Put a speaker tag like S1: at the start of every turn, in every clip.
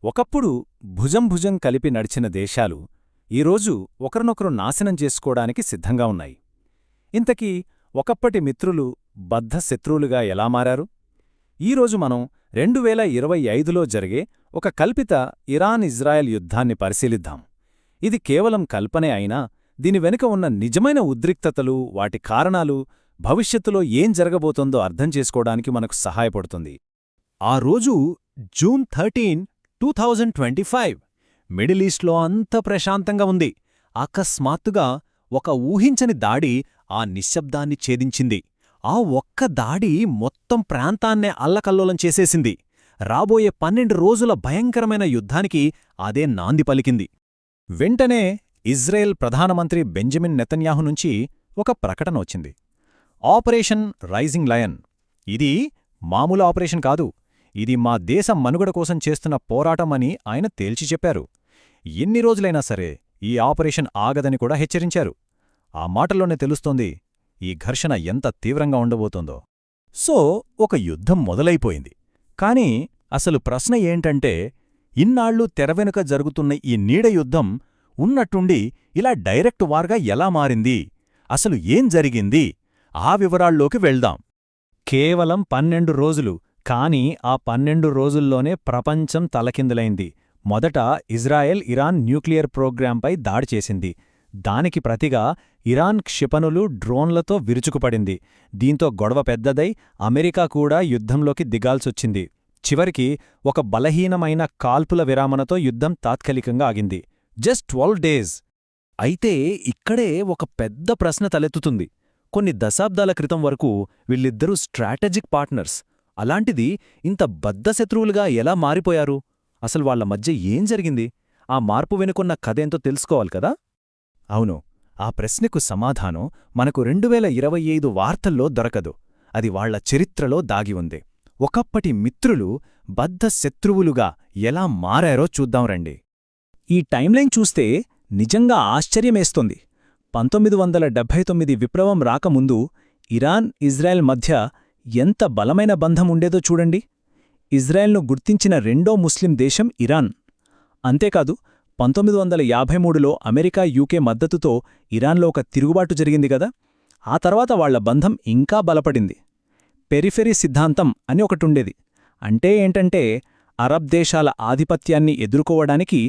S1: ఒకప్పుడు భుజం భుజం కలిపి నడిచిన దేశాలు ఈరోజు ఒకరినొకరు నాశనం చేసుకోవడానికి సిద్ధంగా ఉన్నాయి. ఇంతకీ ఒకప్పటి మిత్రులు బద్ధ శత్రువులుగా ఎలా మారారు? ఈరోజు మనం 2025లో జరిగే ఒక కల్పిత ఇరాన్-ఇజ్రాయెల్ యుద్ధాన్ని పరిశీలిద్దాం. ఇది కేవలం కల్పనే అయినా దీని వెనుక ఉన్న నిజమైన ఉద్రిక్తతలు, వాటి కారణాలు, భవిష్యత్తులో ఏం జరగబోతోందో అర్థం చేసుకోవడానికి మనకు సహాయపడుతుంది.
S2: ఆ రోజు జూన్ 13, 2025 మిడిల్ ఈస్ట్లో అంత ప్రశాంతంగా ఉంది. అకస్మాత్తుగా ఒక ఊహించని దాడి ఆ నిశ్శబ్దాన్ని ఛేదించింది. ఆ ఒక్క దాడి మొత్తం ప్రాంతాన్నే అల్లకల్లోలం చేసేసింది. రాబోయే 12 రోజుల భయంకరమైన యుద్ధానికి అదే నాంది పలికింది. వెంటనే ఇజ్రాయెల్ ప్రధానమంత్రి బెంజమిన్ నెతన్యాహు నుంచి ఒక ప్రకటన వచ్చింది. Operation rising lion. ఇది మామూలు ఆపరేషన్ కాదు, ఇది మా దేశం మనుగడ కోసం చేస్తున్న పోరాటం అని ఆయన తేల్చి చెప్పారు. ఎన్ని రోజులైనా సరే ఈ ఆపరేషన్ ఆగదని కూడా హెచ్చరించారు. ఆ మాటల్లోనే తెలుస్తోంది ఈ ఘర్షణ ఎంత తీవ్రంగా ఉండబోతోందో. సో ఒక యుద్ధం మొదలైపోయింది. కాని అసలు ప్రశ్న ఏంటంటే, ఇన్నాళ్లు తెరవెనుక జరుగుతున్న ఈ నీడ యుద్ధం ఉన్నట్టుండి ఇలా డైరెక్ట్ వార్గా ఎలా మారింది? అసలు ఏం జరిగింది? ఆ వివరాల్లోకి వెళ్దాం.
S1: కేవలం 12 రోజులు, కానీ ఆ 12 రోజుల్లోనే ప్రపంచం తలకిందులైంది. మొదట ఇజ్రాయెల్ ఇరాన్ న్యూక్లియర్ ప్రోగ్రాంపై దాడి చేసింది. దానికి ప్రతిగా ఇరాన్ క్షిపణులు, డ్రోన్లతో విరుచుకుపడింది. దీంతో గొడవ పెద్దదై అమెరికా కూడా యుద్ధంలోకి దిగాల్సొచ్చింది. చివరికి ఒక బలహీనమైన కాల్పుల విరామనతో యుద్ధం తాత్కాలికంగా ఆగింది. Just 12 days.
S2: అయితే ఇక్కడే ఒక పెద్ద ప్రశ్న తలెత్తుతుంది. కొన్ని దశాబ్దాల క్రితం వరకు వీళ్ళిద్దరూ స్ట్రాటజిక్ పార్ట్నర్స్. అలాంటిది ఇంత బద్ధశత్రువులుగా ఎలా మారిపోయారు? అసలు వాళ్ల మధ్య ఏం జరిగింది? ఆ మార్పు వెనుకున్న కథేంతో తెలుసుకోవాలి కదా?
S1: అవును, ఆ ప్రశ్నకు సమాధానం మనకు 2025 వార్తల్లో దొరకదు. అది వాళ్ల చరిత్రలో దాగి ఉంది. ఒకప్పటి మిత్రులు బద్ధశత్రువులుగా ఎలా మారారో చూద్దాం రండి. ఈ టైంలైన్ చూస్తే నిజంగా ఆశ్చర్యమేస్తోంది. 1979 విప్లవం రాకముందు ఇరాన్, ఇజ్రాయెల్ మధ్య ఎంత బలమైన బంధం ఉండేదో చూడండి. ఇజ్రాయెల్ను గుర్తించిన రెండో ముస్లిం దేశం ఇరాన్. అంతేకాదు, 1953లో అమెరికా, యూకే మద్దతుతో ఇరాన్లో ఒక తిరుగుబాటు జరిగింది గదా. ఆ తర్వాత వాళ్ల బంధం ఇంకా బలపడింది. పెరిఫెరీ సిద్ధాంతం అని ఒకటుండేది. అంటే ఏంటంటే, అరబ్ దేశాల ఆధిపత్యాన్ని ఎదుర్కోవడానికి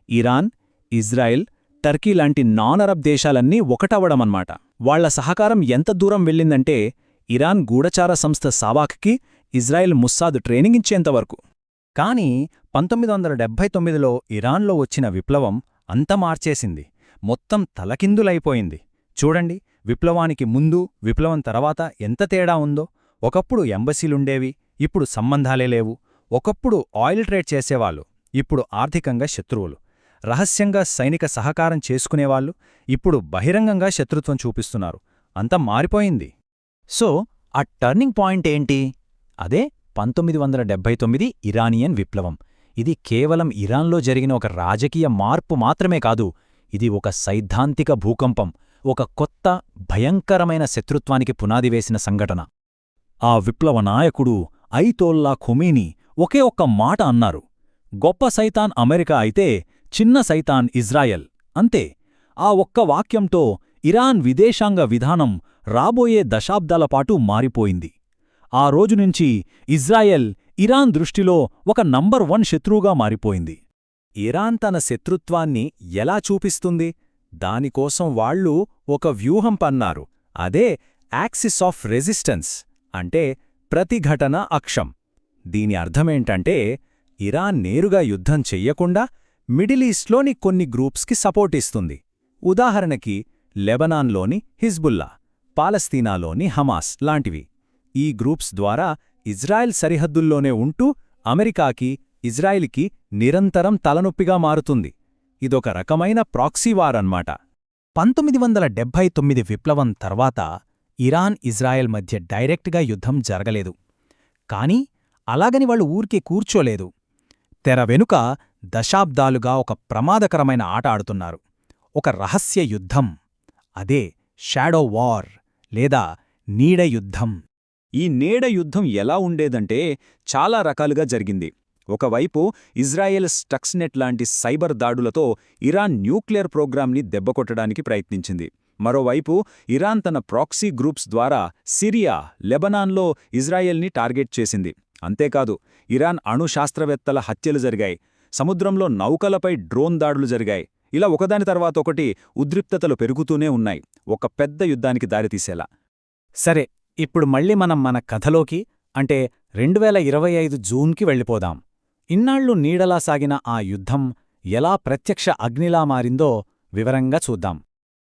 S1: ఇరాన్, ఇజ్రాయెల్, టర్కీ లాంటి నాన్ అరబ్ దేశాలన్నీ ఒకటవడమన్నమాట. వాళ్ల సహకారం ఎంత దూరం వెళ్ళిందంటే, ఇరాన్ గూఢచార సంస్థ సావాక్కి ఇజ్రాయెల్ ముస్సాద్ ట్రైనింగ్ ఇచ్చేంతవరకు.
S2: కానీ 1979లో ఇరాన్లో వచ్చిన విప్లవం అంత మార్చేసింది. మొత్తం తలకిందులైపోయింది. చూడండి, విప్లవానికి ముందు, విప్లవం తర్వాత ఎంత తేడా ఉందో. ఒకప్పుడు ఎంబసీలుండేవి, ఇప్పుడు సంబంధాలే లేవు. ఒకప్పుడు ఆయిల్ ట్రేడ్ చేసేవాళ్ళు, ఇప్పుడు ఆర్థికంగా శత్రువులు. రహస్యంగా సైనిక సహకారం చేసుకునేవాళ్లు, ఇప్పుడు బహిరంగంగా శత్రుత్వం చూపిస్తున్నారు. అంతా మారిపోయింది.
S1: సో ఆ టర్నింగ్ పాయింట్ ఏంటి? అదే 1979 ఇరానియన్ విప్లవం. ఇది కేవలం ఇరాన్లో జరిగిన ఒక రాజకీయ మార్పు మాత్రమే కాదు, ఇది ఒక సైద్ధాంతిక భూకంపం, ఒక కొత్త భయంకరమైన శత్రుత్వానికి పునాది వేసిన సంఘటన.
S2: ఆ విప్లవ నాయకుడు అయతోల్లా ఖొమేనీ ఒకే ఒక్క మాట అన్నారు: గొప్ప సైతాన్ అమెరికా అయితే చిన్న సైతాన్ ఇజ్రాయెల్. అంతే. ఆ ఒక్క వాక్యంతో ఇరాన్ విదేశాంగ విధానం రాబోయే దశాబ్దాలపాటు మారిపోయింది. ఆ రోజునుంచి ఇజ్రాయెల్ ఇరాన్ దృష్టిలో ఒక నంబర్ 1 శత్రువుగా మారిపోయింది.
S1: ఇరాన్ తన శత్రుత్వాన్ని ఎలా చూపిస్తుంది? దానికోసం వాళ్లు ఒక వ్యూహం పన్నారు. అదే యాక్సిస్ ఆఫ్ రెసిస్టెన్స్, అంటే ప్రతిఘటన అక్షం. దీని అర్థమేంటంటే, ఇరాన్ నేరుగా యుద్ధం చెయ్యకుండా మిడిల్ ఈస్ట్లోని కొన్ని గ్రూప్స్కి సపోర్ట్ ఇస్తుంది. ఉదాహరణకి లెబనాన్లోని హిజ్బుల్లా, పాలస్తీనాలోని హమాస్ లాంటివి. ఈ గ్రూప్స్ ద్వారా ఇజ్రాయెల్ సరిహద్దుల్లోనే ఉంటూ అమెరికాకి, ఇజ్రాయెల్కి నిరంతరం తలనొప్పిగా మారుతుంది. ఇదొక రకమైన ప్రాక్సీవార్ అన్నమాట.
S2: 1979 విప్లవం తర్వాత ఇరాన్, ఇజ్రాయెల్ మధ్య డైరెక్ట్గా యుద్ధం జరగలేదు. కానీ అలాగని వాళ్ళు ఊరికే కూర్చోలేదు. తెర వెనుక దశాబ్దాలుగా ఒక ప్రమాదకరమైన ఆట ఆడుతున్నారు. ఒక రహస్య యుద్ధం. అదే షాడో వార్, లేదా నీడ యుద్ధం.
S1: ఈ నీడ యుద్ధం ఎలా ఉండేదంటే చాలా రకాలుగా జరిగింది.
S2: ఒకవైపు ఇజ్రాయెల్ స్టక్స్నెట్ లాంటి సైబర్ దాడులతో ఇరాన్ న్యూక్లియర్ ప్రోగ్రాంని దెబ్బకొట్టడానికి ప్రయత్నించింది. మరోవైపు ఇరాన్ తన ప్రాక్సీ గ్రూప్స్ ద్వారా సిరియా, లెబనాన్లో ఇజ్రాయెల్ని టార్గెట్ చేసింది. అంతేకాదు, ఇరాన్ అణుశాస్త్రవేత్తల హత్యలు జరిగాయి, సముద్రంలో నౌకలపై డ్రోన్ దాడులు జరిగాయి. ఇలా ఒకదాని తర్వాత ఒకటి ఉద్రిక్తతలు పెరుగుతూనే ఉన్నాయి, ఒక పెద్ద యుద్ధానికి దారితీసేలా.
S3: సరే, ఇప్పుడు మళ్ళీ మనం మన కథలోకి, అంటే 2025 జూన్కి వెళ్ళిపోదాం. ఇన్నాళ్లు నీడలా సాగిన ఆ యుద్ధం ఎలా ప్రత్యక్ష అగ్నిలా మారిందో వివరంగా చూద్దాం.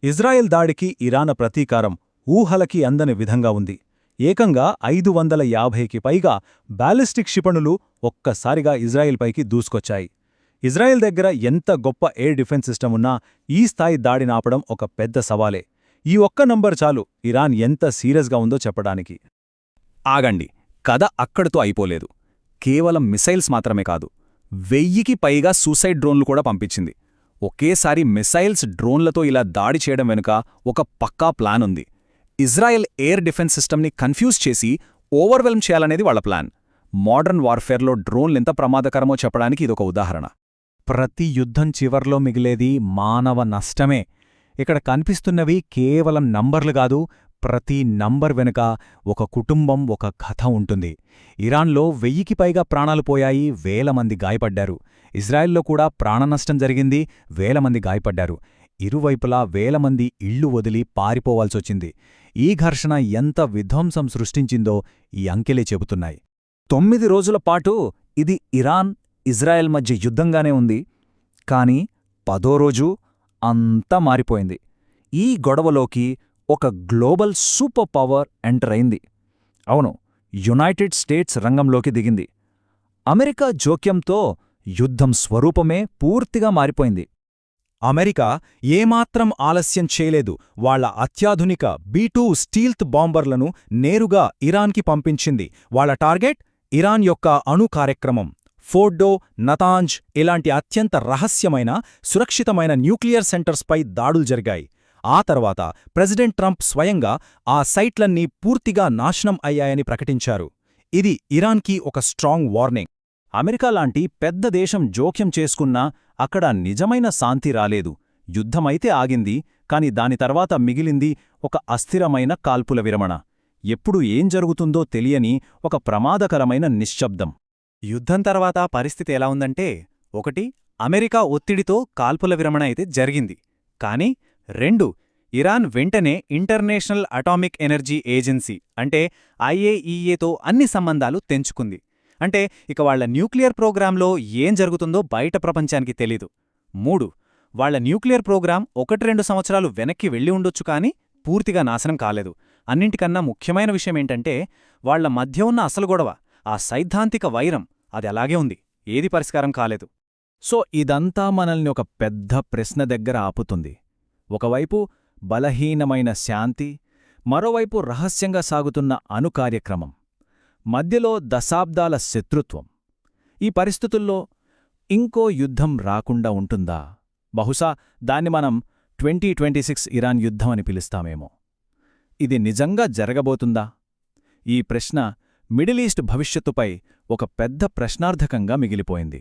S2: ఇజ్రాయెల్ దాడికి ఇరాన్ ప్రతీకారం ఊహలకి అందని విధంగా ఉంది. ఏకంగా 550కి పైగా బ్యాలిస్టిక్ క్షిపణులు ఒక్కసారిగా ఇజ్రాయెల్పైకి దూసుకొచ్చాయి. ఇజ్రాయెల్ దగ్గర ఎంత గొప్ప ఎయిర్ డిఫెన్స్ సిస్టమ్ ఉన్నా ఈ స్థాయి దాడినాపడం ఒక పెద్ద సవాలే. ఈ ఒక్క నంబర్ చాలు ఇరాన్ ఎంత సీరియస్గా ఉందో చెప్పడానికి.
S1: ఆగండి, కథ అక్కడితో అయిపోలేదు. కేవలం మిసైల్స్ మాత్రమే కాదు, 1000కి పైగా సూసైడ్ డ్రోన్లు కూడా పంపించింది. ఒకేసారి మిసైల్స్, డ్రోన్లతో ఇలా దాడి చేయడం వెనుక ఒక పక్కా ప్లాన్ ఉంది. ఇజ్రాయెల్ ఎయిర్ డిఫెన్స్ సిస్టమ్ని కన్ఫ్యూజ్ చేసి ఓవర్వెల్మ్ చేయాలనేది వాళ్ల ప్లాన్. మోడర్న్ వార్ఫేర్లో డ్రోన్లెంత ప్రమాదకరమో చెప్పడానికి ఇదొక ఉదాహరణ.
S3: ప్రతి యుద్ధం చివర్లో మిగిలేది మానవ నష్టమే. ఇక్కడ కనిపిస్తున్నవి కేవలం నంబర్లు కాదు, ప్రతి నంబర్ వెనుక ఒక కుటుంబం, ఒక కథ ఉంటుంది. ఇరాన్లో 1000కి పైగా ప్రాణాలు పోయాయి, వేల మంది గాయపడ్డారు. ఇజ్రాయెల్లో కూడా ప్రాణనష్టం జరిగింది, వేల మంది గాయపడ్డారు. ఇరువైపులా వేల మంది ఇళ్లు వదిలి పారిపోవాల్సొచ్చింది. ఈ ఘర్షణ ఎంత విధ్వంసం సృష్టించిందో ఈ అంకెలే చెబుతున్నాయి.
S1: 9 రోజుల పాటు ఇది ఇరాన్, ఇజ్రాయెల్ మధ్య యుద్ధంగానే ఉంది. కాని 10వ రోజు అంతా మారిపోయింది. ఈ గొడవలోకి ఒక గ్లోబల్ సూపర్ పవర్ ఎంటర్ అయింది. అవును, యునైటెడ్ స్టేట్స్ రంగంలోకి దిగింది. అమెరికా జోక్యంతో యుద్ధం స్వరూపమే పూర్తిగా మారిపోయింది.
S3: అమెరికా ఏమాత్రం ఆలస్యం చేయలేదు. వాళ్ల అత్యాధునిక B-2 స్టీల్త్ బాంబర్లను నేరుగా ఇరాన్కి పంపించింది. వాళ్ల టార్గెట్ ఇరాన్ యొక్క అణు కార్యక్రమం. ఫోర్డో, నతాంజ్ ఇలాంటి అత్యంత రహస్యమైన, సురక్షితమైన న్యూక్లియర్ సెంటర్స్పై దాడులు జరిగాయి. ఆ తర్వాత ప్రెసిడెంట్ ట్రంప్ స్వయంగా ఆ సైట్లన్నీ పూర్తిగా నాశనం అయ్యాయని ప్రకటించారు. ఇది ఇరాన్కి ఒక స్ట్రాంగ్ వార్నింగ్.
S1: అమెరికా లాంటి పెద్ద దేశం జోక్యం చేసుకున్నా అక్కడ నిజమైన శాంతి రాలేదు. యుద్ధమైతే ఆగింది, కాని దాని తర్వాత మిగిలింది ఒక అస్థిరమైన కాల్పుల విరమణ. ఎప్పుడు ఏం జరుగుతుందో తెలియని ఒక ప్రమాదకరమైన నిశ్శబ్దం.
S3: యుద్ధం తర్వాత పరిస్థితి ఎలా ఉందంటే, 1 అమెరికా ఒత్తిడితో కాల్పుల విరమణ అయితే జరిగింది. కాని 2 ఇరాన్ వెంటనే ఇంటర్నేషనల్ అటామిక్ ఎనర్జీ ఏజెన్సీ అంటే IAEAతో అన్ని సంబంధాలు తెంచుకుంది. అంటే ఇక వాళ్ల న్యూక్లియర్ ప్రోగ్రాంలో ఏం జరుగుతుందో బయట ప్రపంచానికి తెలీదు. 3 వాళ్ల న్యూక్లియర్ ప్రోగ్రాం 1-2 సంవత్సరాలు వెనక్కి వెళ్ళి ఉండొచ్చు, కానీ పూర్తిగా నాశనం కాలేదు. అన్నింటికన్నా ముఖ్యమైన విషయమేంటంటే, వాళ్ల మధ్య ఉన్న అసలు గొడవ, ఆ సైద్ధాంతిక వైరం, అది అలాగే ఉంది, ఏది పరిష్కారం కాలేదు.
S1: సో ఇదంతా మనల్ని ఒక పెద్ద ప్రశ్న దగ్గర ఆపుతుంది. ఒకవైపు బలహీనమైన శాంతి, మరోవైపు రహస్యంగా సాగుతున్న అణుకార్యక్రమం, మధ్యలో దశాబ్దాల శత్రుత్వం. ఈ పరిస్థితుల్లో ఇంకో యుద్ధం రాకుండా ఉంటుందా? బహుశా దాన్ని మనం 2026 ఇరాన్ యుద్ధం అని పిలుస్తామేమో. ఇది నిజంగా జరగబోతుందా? ఈ ప్రశ్న మిడిల్ ఈస్ట్ భవిష్యత్తుపై ఒక పెద్ద ప్రశ్నార్థకంగా మిగిలిపోయింది.